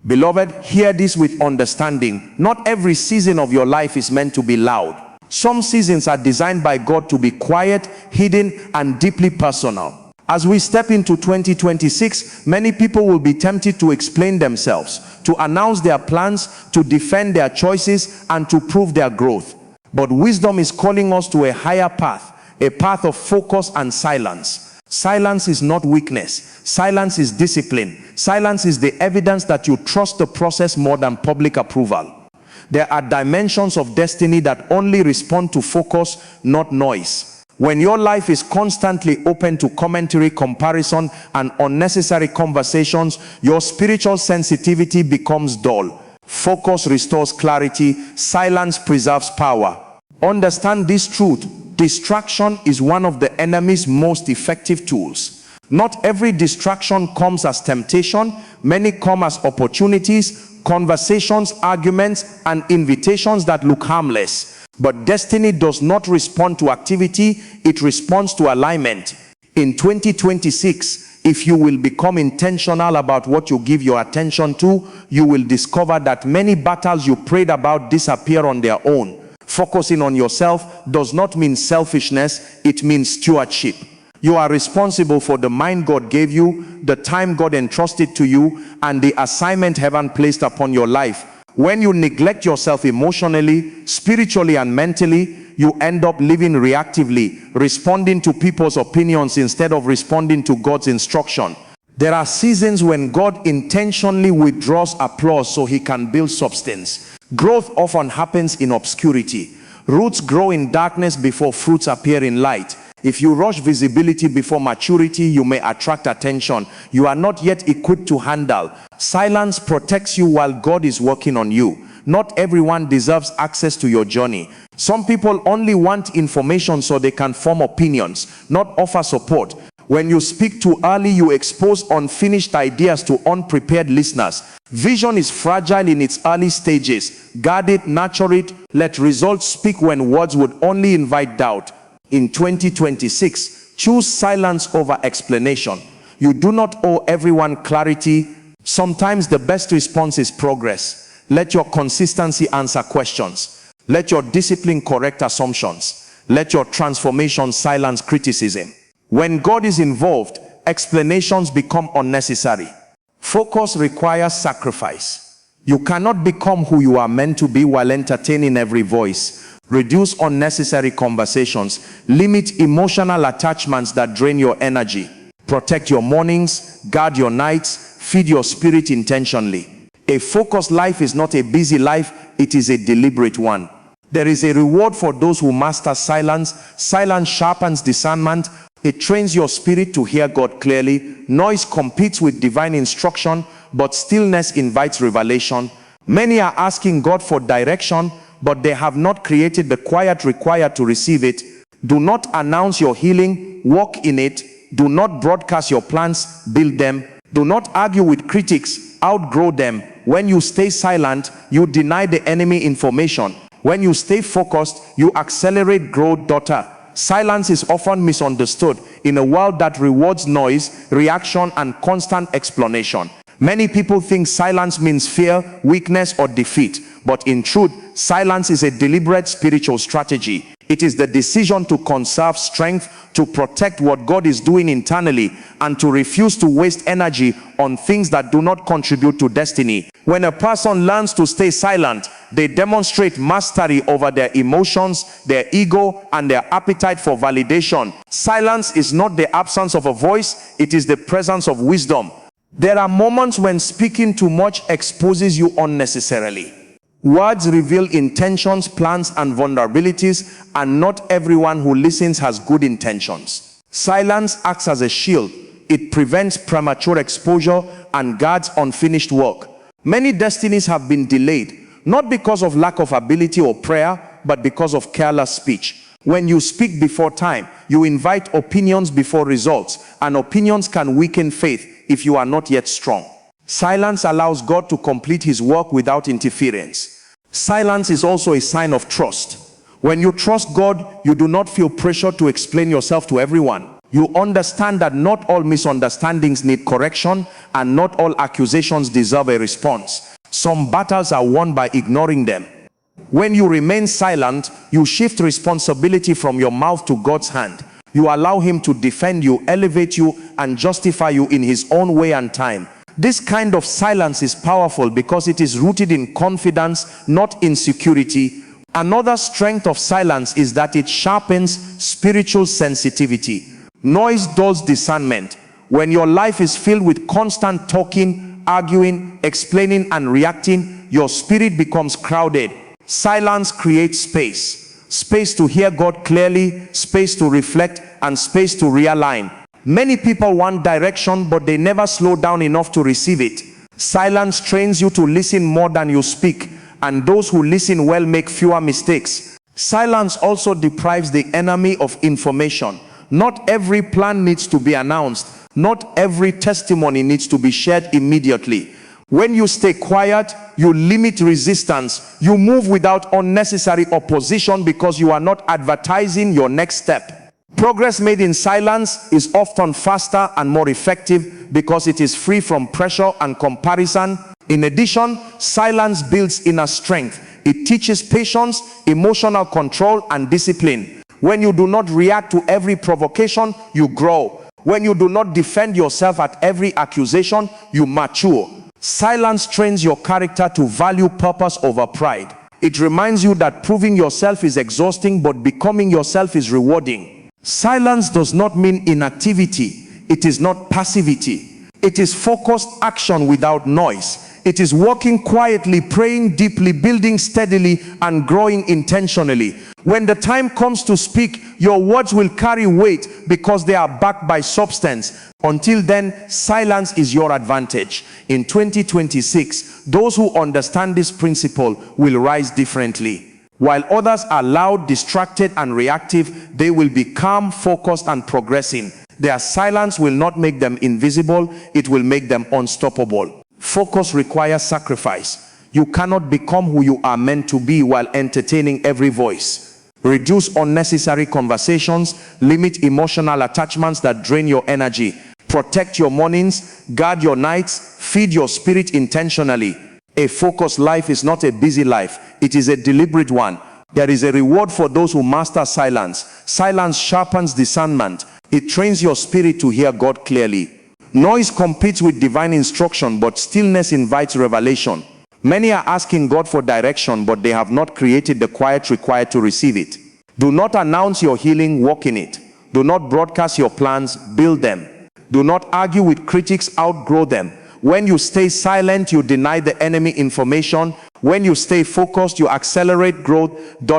Beloved, hear this with understanding. Not every season of your life is meant to be loud. Some seasons are designed by God to be quiet, hidden, and deeply personal. As we step into 2026, many people will be tempted to explain themselves, to announce their plans, to defend their choices, and to prove their growth. But wisdom is calling us to a higher path, a path of focus and silence. Silence is not weakness. Silence is discipline. Silence is the evidence that you trust the process more than public approval. There are dimensions of destiny that only respond to focus, not noise. When your life is constantly open to commentary, comparison, and unnecessary conversations, your spiritual sensitivity becomes dull. Focus restores clarity. Silence preserves power. Understand this truth. Distraction is one of the enemy's most effective tools. Not every distraction comes as temptation. Many come as opportunities, conversations, arguments, and invitations that look harmless. But destiny does not respond to activity, it responds to alignment. In 2026, if you will become intentional about what you give your attention to, you will discover that many battles you prayed about disappear on their own. Focusing on yourself does not mean selfishness, it means stewardship. You are responsible for the mind God gave you, the time God entrusted to you, and the assignment heaven placed upon your life. When you neglect yourself emotionally, spiritually, and mentally, you end up living reactively, responding to people's opinions instead of responding to God's instruction. There are seasons when God intentionally withdraws applause so he can build substance. Growth often happens in obscurity. Roots grow in darkness before fruits appear in light. If you rush visibility before maturity, you may attract attention you are not yet equipped to handle. Silence protects you while God is working on you. Not everyone deserves access to your journey. Some people only want information so they can form opinions, not offer support. When you speak too early, you expose unfinished ideas to unprepared listeners. Vision is fragile in its early stages. Guard it, nurture it, let results speak when words would only invite doubt. In 2026, choose silence over explanation. You do not owe everyone clarity. Sometimes the best response is progress. Let your consistency answer questions. Let your discipline correct assumptions. Let your transformation silence criticism. When God is involved, explanations become unnecessary. Focus requires sacrifice. You cannot become who you are meant to be while entertaining every voice. Reduce unnecessary conversations. Limit emotional attachments that drain your energy. Protect your mornings, guard your nights, feed your spirit intentionally. A focused life is not a busy life, it is a deliberate one. There is a reward for those who master silence. Silence sharpens discernment. It trains your spirit to hear God clearly. Noise competes with divine instruction, but stillness invites revelation. Many are asking God for direction, but they have not created the quiet required to receive it. Do not announce your healing, walk in it. Do not broadcast your plans, build them. Do not argue with critics, outgrow them. When you stay silent, you deny the enemy information. When you stay focused, you accelerate growth, daughter. Silence is often misunderstood in a world that rewards noise, reaction, and constant explanation. Many people think silence means fear, weakness, or defeat. But in truth, silence is a deliberate spiritual strategy. It is the decision to conserve strength, to protect what God is doing internally, and to refuse to waste energy on things that do not contribute to destiny. When a person learns to stay silent, they demonstrate mastery over their emotions, their ego, and their appetite for validation. Silence is not the absence of a voice, it is the presence of wisdom. There are moments when speaking too much exposes you unnecessarily. Words reveal intentions, plans, and vulnerabilities, and not everyone who listens has good intentions. Silence acts as a shield. It prevents premature exposure and guards unfinished work. Many destinies have been delayed, not because of lack of ability or prayer, but because of careless speech. When you speak before time, you invite opinions before results, and opinions can weaken faith if you are not yet strong. Silence allows God to complete his work without interference. Silence is also a sign of trust. When you trust God, you do not feel pressure to explain yourself to everyone. You understand that not all misunderstandings need correction, and not all accusations deserve a response. Some battles are won by ignoring them. When you remain silent, you shift responsibility from your mouth to God's hand. You allow him to defend you, elevate you, and justify you in his own way and time. This kind of silence is powerful because it is rooted in confidence, not insecurity. Another strength of silence is that it sharpens spiritual sensitivity. Noise dulls discernment. When your life is filled with constant talking, arguing, explaining, and reacting, your spirit becomes crowded. Silence creates space. Space to hear God clearly, space to reflect, and space to realign. Many people want direction, but they never slow down enough to receive it. Silence trains you to listen more than you speak, and those who listen well make fewer mistakes. Silence also deprives the enemy of information. Not every plan needs to be announced. Not every testimony needs to be shared immediately. When you stay quiet, you limit resistance. You move without unnecessary opposition because you are not advertising your next step. Progress made in silence is often faster and more effective because it is free from pressure and comparison. In addition, silence builds inner strength. It teaches patience, emotional control, and discipline. When you do not react to every provocation, you grow. When you do not defend yourself at every accusation, you mature. Silence trains your character to value purpose over pride. It reminds you that proving yourself is exhausting, but becoming yourself is rewarding. Silence does not mean inactivity. It is not passivity. It is focused action without noise. It is walking quietly, praying deeply, building steadily, and growing intentionally. When the time comes to speak, your words will carry weight because they are backed by substance. Until then, silence is your advantage. In 2026, those who understand this principle will rise differently. While others are loud, distracted, and reactive, they will be calm, focused, and progressing. Their silence will not make them invisible, it will make them unstoppable. Focus requires sacrifice. You cannot become who you are meant to be while entertaining every voice. Reduce unnecessary conversations, limit emotional attachments that drain your energy. Protect your mornings, guard your nights, feed your spirit intentionally. A focused life is not a busy life, it is a deliberate one. There is a reward for those who master silence. Silence sharpens discernment. It trains your spirit to hear God clearly. Noise competes with divine instruction, but stillness invites revelation. Many are asking God for direction, but they have not created the quiet required to receive it. Do not announce your healing, walk in it. Do not broadcast your plans, build them. Do not argue with critics, outgrow them. When you stay silent, you deny the enemy information. When you stay focused, you accelerate growth.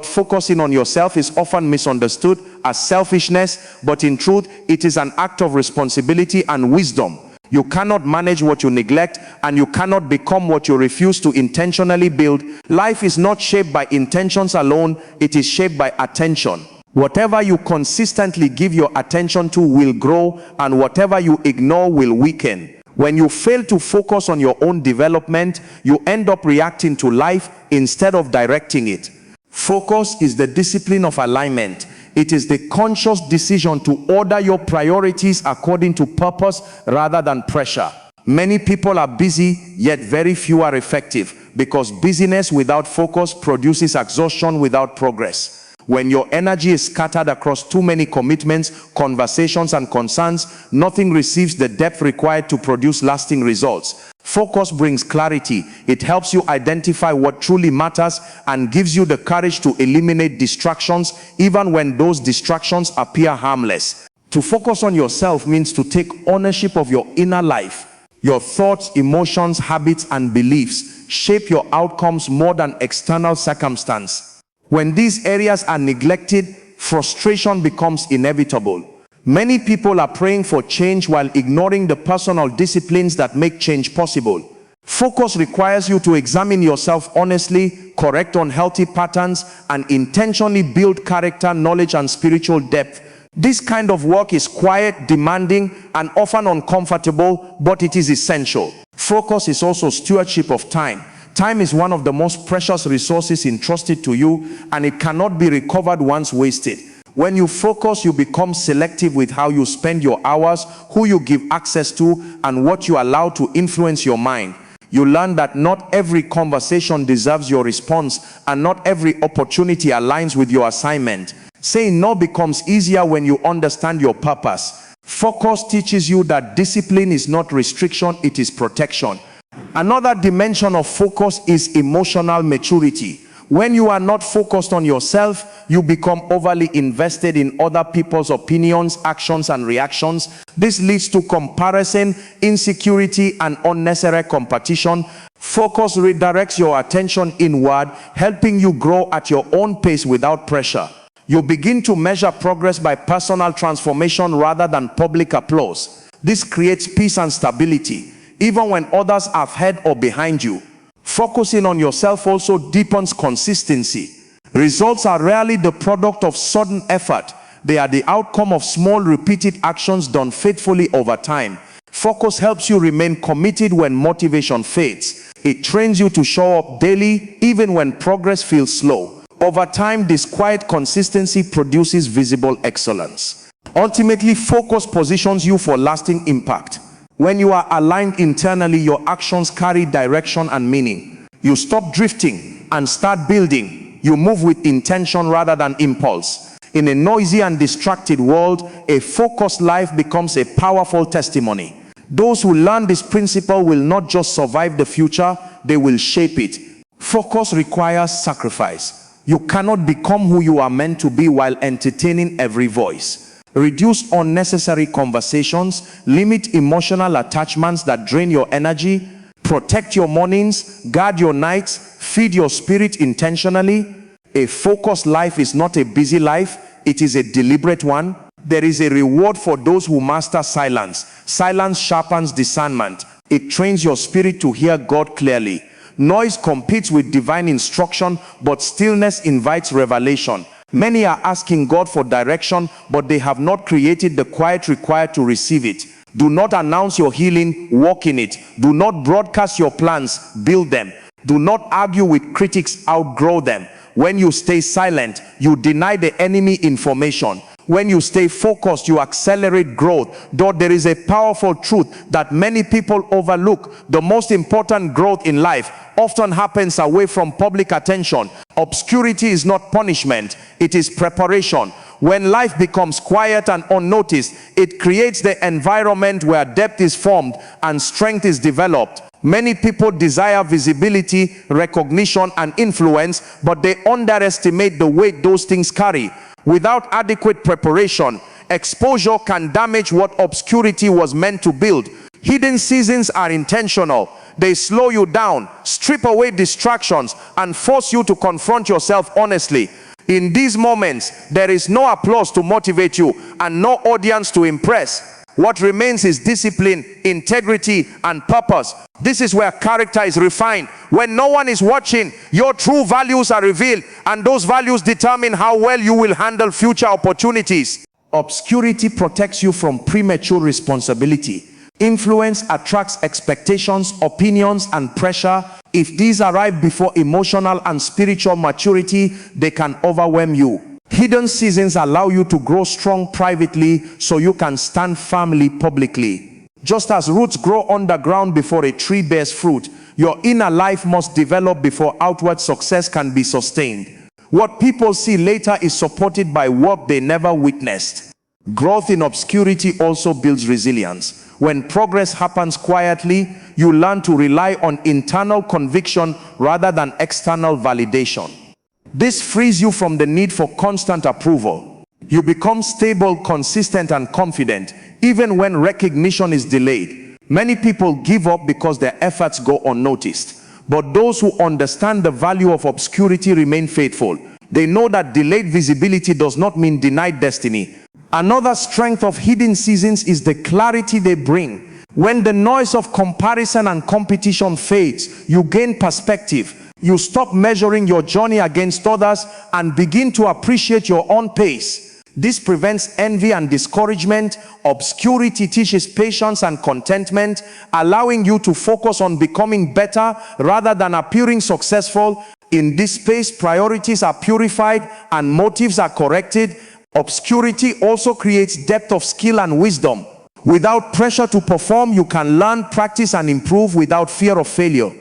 Focusing on yourself is often misunderstood as selfishness, but in truth, it is an act of responsibility and wisdom. You cannot manage what you neglect, and you cannot become what you refuse to intentionally build. Life is not shaped by intentions alone, it is shaped by attention. Whatever you consistently give your attention to will grow, and whatever you ignore will weaken. When you fail to focus on your own development, you end up reacting to life instead of directing it. Focus is the discipline of alignment. It is the conscious decision to order your priorities according to purpose rather than pressure. Many people are busy, yet very few are effective, because busyness without focus produces exhaustion without progress. When your energy is scattered across too many commitments, conversations, and concerns, nothing receives the depth required to produce lasting results. Focus brings clarity. It helps you identify what truly matters and gives you the courage to eliminate distractions, even when those distractions appear harmless. To focus on yourself means to take ownership of your inner life. Your thoughts, emotions, habits, and beliefs shape your outcomes more than external circumstance. When these areas are neglected, frustration becomes inevitable. Many people are praying for change while ignoring the personal disciplines that make change possible. Focus requires you to examine yourself honestly, correct unhealthy patterns, and intentionally build character, knowledge, and spiritual depth. This kind of work is quiet, demanding, and often uncomfortable, but it is essential. Focus is also stewardship of time. Time is one of the most precious resources entrusted to you, and it cannot be recovered once wasted. When you focus, you become selective with how you spend your hours, who you give access to, and what you allow to influence your mind. You learn that not every conversation deserves your response, and not every opportunity aligns with your assignment. Saying no becomes easier when you understand your purpose. Focus teaches you that discipline is not restriction, it is protection. Another dimension of focus is emotional maturity. When you are not focused on yourself, you become overly invested in other people's opinions, actions, and reactions. This leads to comparison, insecurity, and unnecessary competition. Focus redirects your attention inward, helping you grow at your own pace without pressure. You begin to measure progress by personal transformation rather than public applause. This creates peace and stability, even when others are ahead or behind you. Focusing on yourself also deepens consistency. Results are rarely the product of sudden effort. They are the outcome of small repeated actions done faithfully over time. Focus helps you remain committed when motivation fades. It trains you to show up daily even when progress feels slow. Over time, this quiet consistency produces visible excellence. Ultimately, focus positions you for lasting impact. When you are aligned internally, your actions carry direction and meaning. You stop drifting and start building. You move with intention rather than impulse. In a noisy and distracted world, a focused life becomes a powerful testimony. Those who learn this principle will not just survive the future, they will shape it. Focus requires sacrifice. You cannot become who you are meant to be while entertaining every voice. Reduce unnecessary conversations, limit emotional attachments that drain your energy, protect your mornings, guard your nights, feed your spirit intentionally. A focused life is not a busy life, it is a deliberate one. There is a reward for those who master silence. Silence sharpens discernment. It trains your spirit to hear God clearly. Noise competes with divine instruction, but stillness invites revelation. Many are asking God for direction, but they have not created the quiet required to receive it. Do not announce your healing, walk in it. Do not broadcast your plans, build them. Do not argue with critics, outgrow them. When you stay silent, you deny the enemy information. When you stay focused, you accelerate growth. Though there is a powerful truth that many people overlook, the most important growth in life often happens away from public attention. Obscurity is not punishment, it is preparation. When life becomes quiet and unnoticed, it creates the environment where depth is formed and strength is developed. Many people desire visibility, recognition, and influence, but they underestimate the weight those things carry. Without adequate preparation, exposure can damage what obscurity was meant to build. Hidden seasons are intentional. They slow you down, strip away distractions, and force you to confront yourself honestly. In these moments, there is no applause to motivate you and no audience to impress. What remains is discipline, integrity, and purpose. This is where character is refined. When no one is watching, your true values are revealed, and those values determine how well you will handle future opportunities. Obscurity protects you from premature responsibility. Influence attracts expectations, opinions, and pressure. If these arrive before emotional and spiritual maturity, they can overwhelm you. Hidden seasons allow you to grow strong privately so you can stand firmly publicly. Just as roots grow underground before a tree bears fruit, your inner life must develop before outward success can be sustained. What people see later is supported by work they never witnessed. Growth in obscurity also builds resilience. When progress happens quietly, you learn to rely on internal conviction rather than external validation. This frees you from the need for constant approval. You become stable, consistent, and confident, even when recognition is delayed. Many people give up because their efforts go unnoticed. But those who understand the value of obscurity remain faithful. They know that delayed visibility does not mean denied destiny. Another strength of hidden seasons is the clarity they bring. When the noise of comparison and competition fades, you gain perspective. You stop measuring your journey against others and begin to appreciate your own pace. This prevents envy and discouragement. Obscurity teaches patience and contentment, allowing you to focus on becoming better rather than appearing successful. In this space, priorities are purified and motives are corrected. Obscurity also creates depth of skill and wisdom. Without pressure to perform, you can learn, practice, and improve without fear of failure.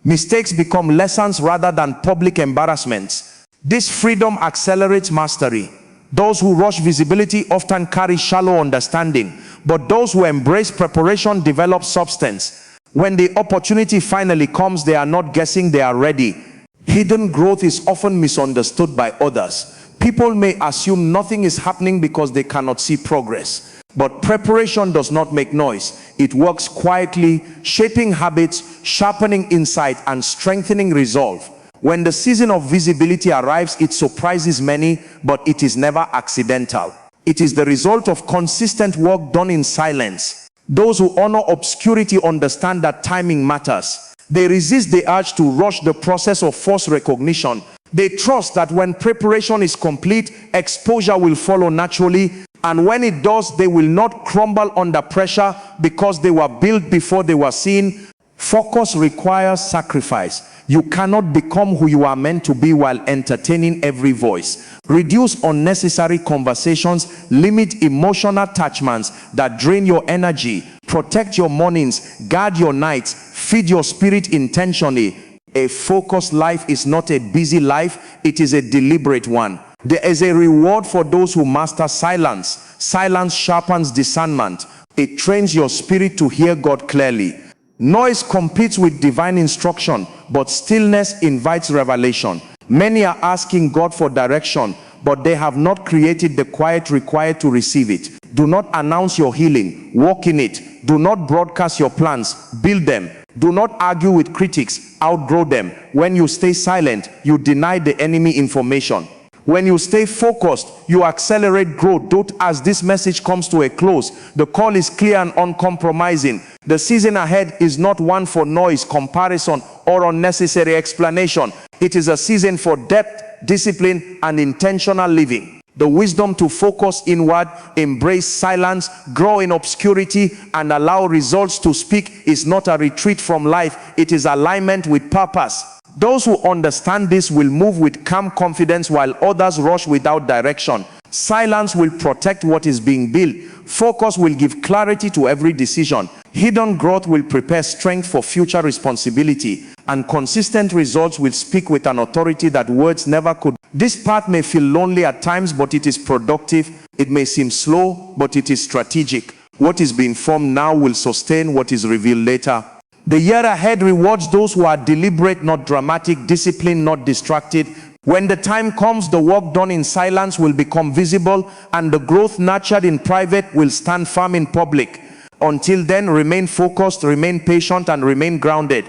Mistakes become lessons rather than public embarrassments. This freedom accelerates mastery. Those who rush visibility often carry shallow understanding, but those who embrace preparation develop substance. When the opportunity finally comes, they are not guessing, they are ready. Hidden growth is often misunderstood by others. People may assume nothing is happening because they cannot see progress. But preparation does not make noise. It works quietly, shaping habits, sharpening insight, and strengthening resolve. When the season of visibility arrives, it surprises many, but it is never accidental. It is the result of consistent work done in silence. Those who honor obscurity understand that timing matters. They resist the urge to rush the process of forced recognition. They trust that when preparation is complete, exposure will follow naturally, and when it does, they will not crumble under pressure because they were built before they were seen. Focus requires sacrifice. You cannot become who you are meant to be while entertaining every voice. Reduce unnecessary conversations, limit emotional attachments that drain your energy, protect your mornings, guard your nights, feed your spirit intentionally. A focused life is not a busy life, it is a deliberate one. There is a reward for those who master silence. Silence sharpens discernment. It trains your spirit to hear God clearly. Noise competes with divine instruction, but stillness invites revelation. Many are asking God for direction, but they have not created the quiet required to receive it. Do not announce your healing, walk in it. Do not broadcast your plans, build them. Do not argue with critics, outgrow them. When you stay silent, you deny the enemy information. When you stay focused, you accelerate growth. As this message comes to a close, the call is clear and uncompromising. The season ahead is not one for noise, comparison, or unnecessary explanation. It is a season for depth, discipline, and intentional living. The wisdom to focus inward, embrace silence, grow in obscurity, and allow results to speak is not a retreat from life. It is alignment with purpose. Those who understand this will move with calm confidence while others rush without direction. Silence will protect what is being built. Focus will give clarity to every decision. Hidden growth will prepare strength for future responsibility. And consistent results will speak with an authority that words never could. This path may feel lonely at times, but it is productive. It may seem slow, but it is strategic. What is being formed now will sustain what is revealed later. The year ahead rewards those who are deliberate, not dramatic, disciplined, not distracted. When the time comes, the work done in silence will become visible, and the growth nurtured in private will stand firm in public. Until then, remain focused, remain patient, and remain grounded.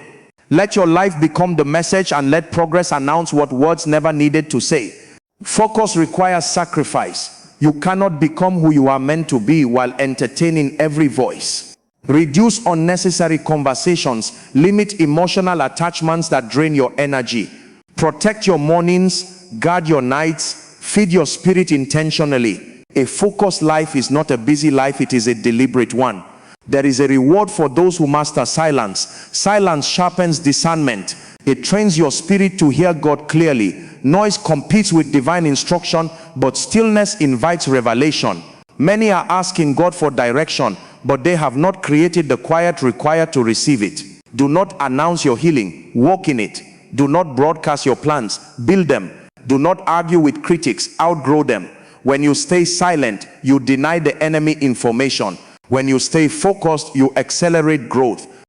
Let your life become the message, and let progress announce what words never needed to say. Focus requires sacrifice. You cannot become who you are meant to be while entertaining every voice. Reduce unnecessary conversations, limit emotional attachments that drain your energy. Protect your mornings, guard your nights, feed your spirit intentionally. A focused life is not a busy life, it is a deliberate one. There is a reward for those who master silence. Silence sharpens discernment. It trains your spirit to hear God clearly. Noise competes with divine instruction, but stillness invites revelation. Many are asking God for direction, but they have not created the quiet required to receive it. Do not announce your healing, walk in it. Do not broadcast your plans, build them. Do not argue with critics, outgrow them. When you stay silent, you deny the enemy information. When you stay focused, you accelerate growth.